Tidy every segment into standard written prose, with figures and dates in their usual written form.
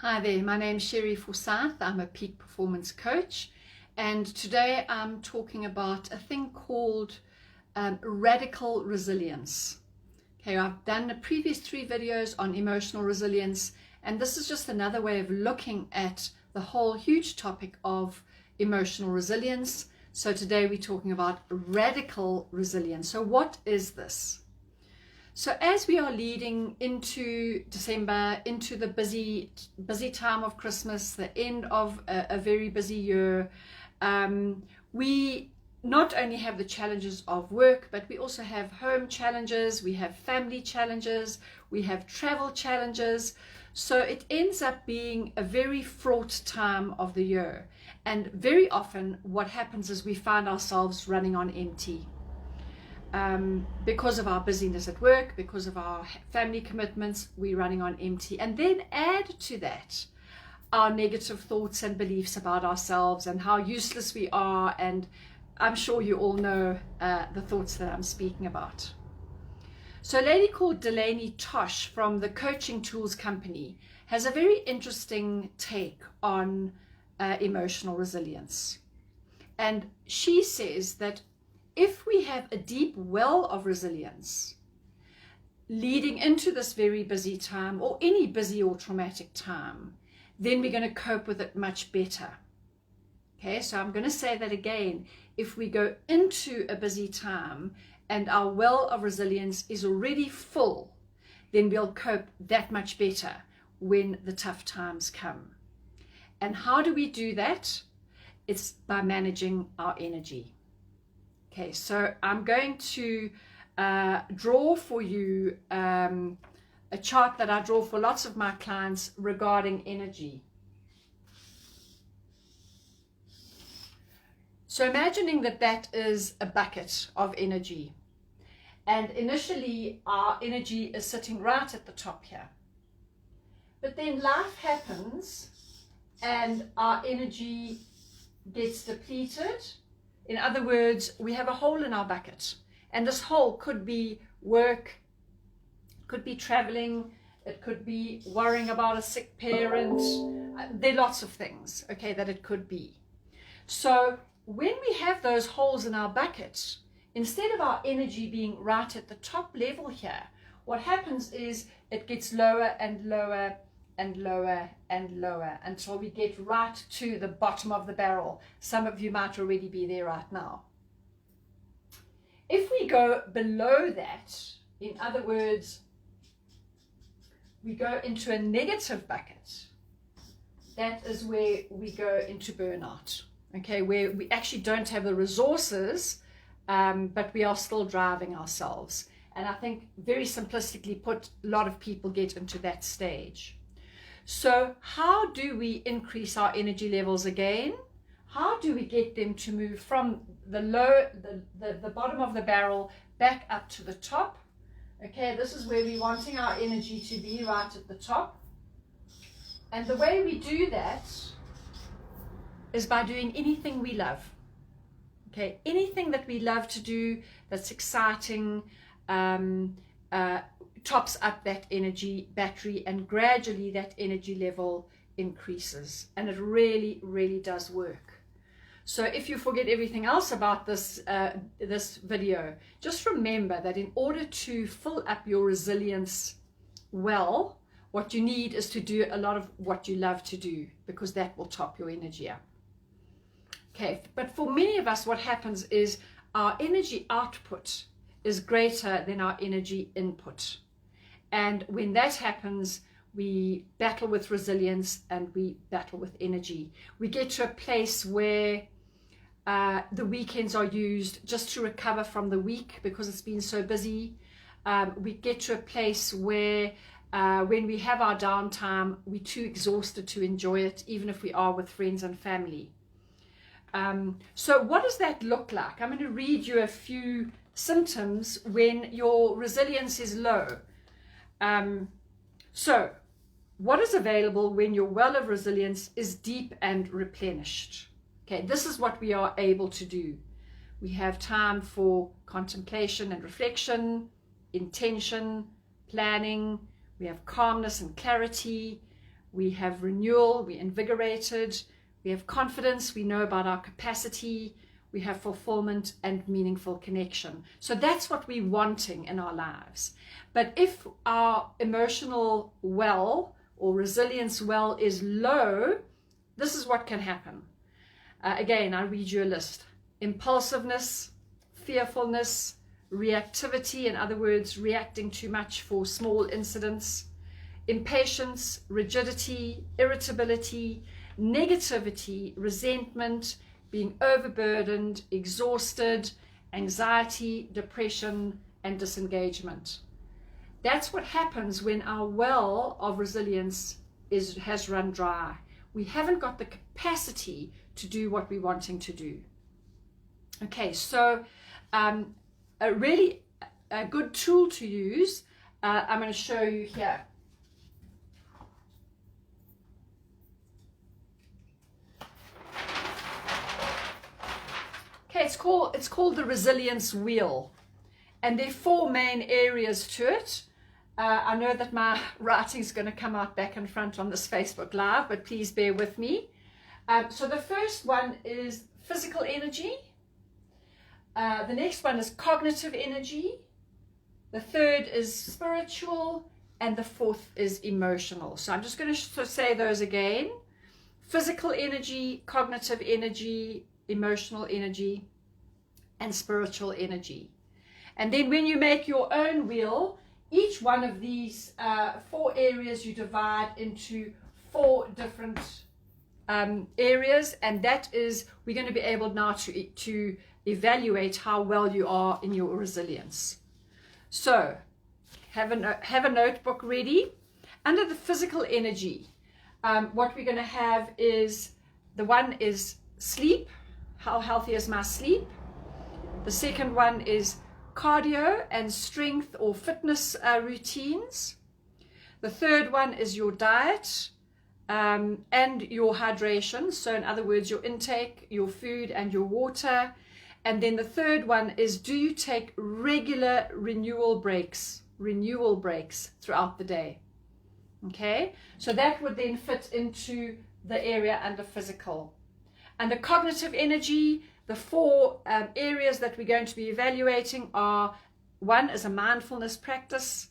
Hi there, my name is Sherry Forsyth. I'm a peak performance coach, and today I'm talking about a thing called radical resilience. Okay, I've done the previous 3 videos on emotional resilience, and this is just another way of looking at the whole huge topic of emotional resilience. So today we're talking about radical resilience. So what is this? So as we are leading into December, into the busy time of Christmas, the end of a very busy year, we not only have the challenges of work, but we also have home challenges, we have family challenges, we have travel challenges. So it ends up being a very fraught time of the year. And very often what happens is we find ourselves running on empty. Because of our busyness at work, because of our family commitments, we're running on empty. And then add to that our negative thoughts and beliefs about ourselves and how useless we are. And I'm sure you all know the thoughts that I'm speaking about. So a lady called Delaney Tosh from the Coaching Tools Company has a very interesting take on emotional resilience. And she says that if we have a deep well of resilience leading into this very busy time, or any busy or traumatic time, then we're going to cope with it much better. Okay, so I'm going to say that again. If we go into a busy time and our well of resilience is already full, then we'll cope that much better when the tough times come. And how do we do that? It's by managing our energy. Okay, so I'm going to draw for you a chart that I draw for lots of my clients regarding energy. So imagining that that is a bucket of energy. And initially our energy is sitting right at the top here. But then life happens and our energy gets depleted. In other words, we have a hole in our bucket, and this hole could be work, could be traveling, it could be worrying about a sick parent. There are lots of things, okay, that it could be. So when we have those holes in our bucket, instead of our energy being right at the top level here, what happens is it gets lower and lower and lower and lower until we get right to the bottom of the barrel. Some of you might already be there right now. If we go below that, in other words, we go into a negative bucket, that is where we go into burnout, okay, where we actually don't have the resources, but we are still driving ourselves. And I think very simplistically put, a lot of people get into that stage. So how do we increase our energy levels again? How do we get them to move from the bottom of the barrel back up to the top? Okay, this is where we're wanting our energy to be, right at the top. And the way we do that is by doing anything we love. Okay, anything that we love to do that's exciting, tops up that energy battery, and gradually that energy level increases, and it really does work. So if you forget everything else about this video, just remember that in order to fill up your resilience well, what you need is to do a lot of what you love to do, because that will top your energy up. Okay, but for many of us, what happens is our energy output is greater than our energy input. And when that happens, we battle with resilience and we battle with energy. We get to a place where the weekends are used just to recover from the week because it's been so busy. We get to a place where when we have our downtime, we're too exhausted to enjoy it, even if we are with friends and family. So what does that look like? I'm going to read you a few symptoms when your resilience is low. So what is available when your well of resilience is deep and replenished? Okay, this is what we are able to do. We have time for contemplation and reflection, intention, planning. We have calmness and clarity. we have renewal, we're invigorated, we have confidence, we know about our capacity, we have fulfillment and meaningful connection. So that's what we're wanting in our lives. But if our emotional well or resilience well is low, this is what can happen. Again, I'll read you a list. Impulsiveness, fearfulness, reactivity, in other words, reacting too much for small incidents, impatience, rigidity, irritability, negativity, resentment, being overburdened, exhausted, anxiety, depression, and disengagement. That's what happens when our well of resilience has run dry. We haven't got the capacity to do what we're wanting to do. Okay, so a really good tool to use, I'm going to show you here. Okay, it's called the resilience wheel, and there are 4 main areas to it. I know that my writing is going to come out back and front on this Facebook Live, but please bear with me. So the first one is physical energy. The next one is cognitive energy. The third is spiritual, and the fourth is emotional. So I'm just going to say those again. Physical energy, cognitive energy, emotional energy, and spiritual energy. And then when you make your own wheel, each one of these 4 areas you divide into 4 different areas, and that is, we're going to be able now to evaluate how well you are in your resilience. So have a notebook ready. Under the physical energy, what we're going to have is, the one is sleep. How healthy is my sleep? The second one is cardio and strength or fitness routines. The third one is your diet and your hydration. So in other words, your intake, your food and your water. And then the third one is, do you take regular renewal breaks throughout the day? Okay, so that would then fit into the area under physical. Under cognitive energy, the 4 areas that we're going to be evaluating are: 1 is a mindfulness practice,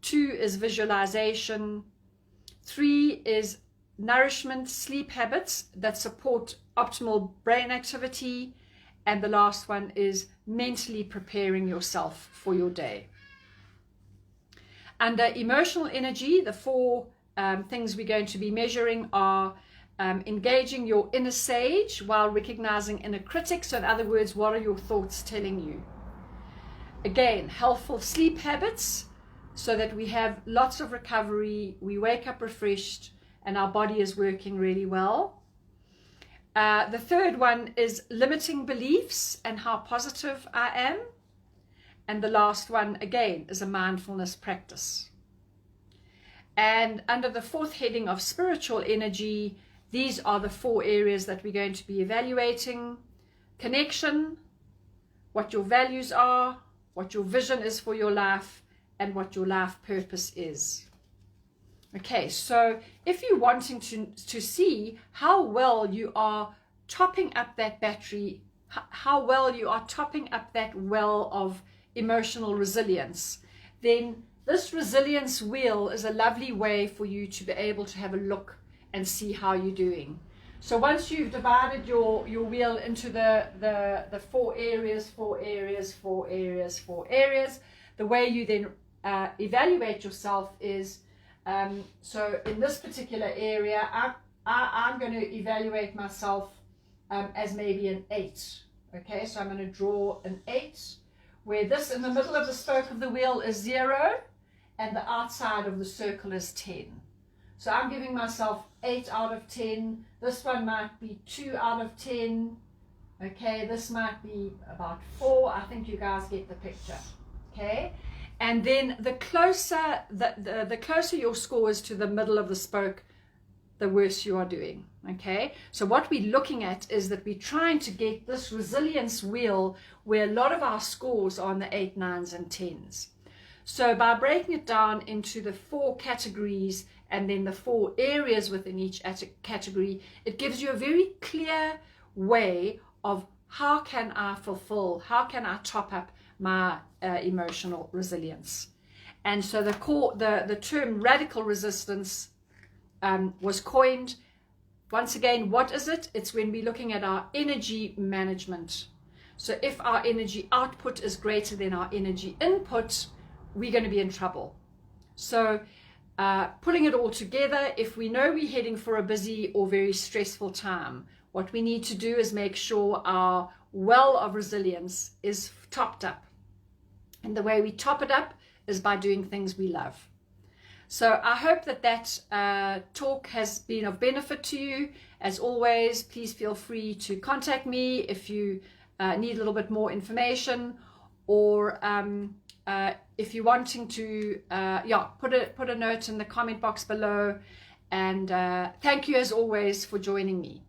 2 is visualization, 3 is nourishment, sleep habits that support optimal brain activity, and the last one is mentally preparing yourself for your day. Under emotional energy, the 4 things we're going to be measuring are engaging your inner sage while recognizing inner critics. So in other words, what are your thoughts telling you? Again, healthful sleep habits, so that we have lots of recovery, we wake up refreshed, and our body is working really well. The third one is limiting beliefs and how positive I am. And the last one, again, is a mindfulness practice. And under the 4th heading of spiritual energy, these are the 4 areas that we're going to be evaluating: connection, what your values are, what your vision is for your life, and what your life purpose is. Okay, so if you're wanting to see how well you are topping up that battery, how well you are topping up that well of emotional resilience, then this resilience wheel is a lovely way for you to be able to have a look and see how you're doing. So once you've divided your wheel into the 4 areas, the way you then evaluate yourself is, so in this particular area, I'm going to evaluate myself as maybe an 8. Okay, so I'm going to draw an 8, where this in the middle of the spoke of the wheel is 0, and the outside of the circle is 10. So I'm giving myself 8 out of 10. This one might be 2 out of 10. Okay, this might be about 4. I think you guys get the picture. Okay, and then the closer the closer your score is to the middle of the spoke, the worse you are doing. Okay, so what we're looking at is that we're trying to get this resilience wheel where a lot of our scores are on the 8, 9s and 10s. So by breaking it down into the 4 categories and then the 4 areas within each category, it gives you a very clear way of how can I fulfill, how can I top up my emotional resilience. And so the term radical resistance was coined. Once again, what is it? It's when we're looking at our energy management. So if our energy output is greater than our energy input, we're going to be in trouble. So putting it all together, if we know we're heading for a busy or very stressful time, what we need to do is make sure our well of resilience is topped up. And the way we top it up is by doing things we love. So I hope that talk has been of benefit to you. As always, please feel free to contact me if you need a little bit more information, or if you're wanting to put a note in the comment box below. And thank you as always for joining me.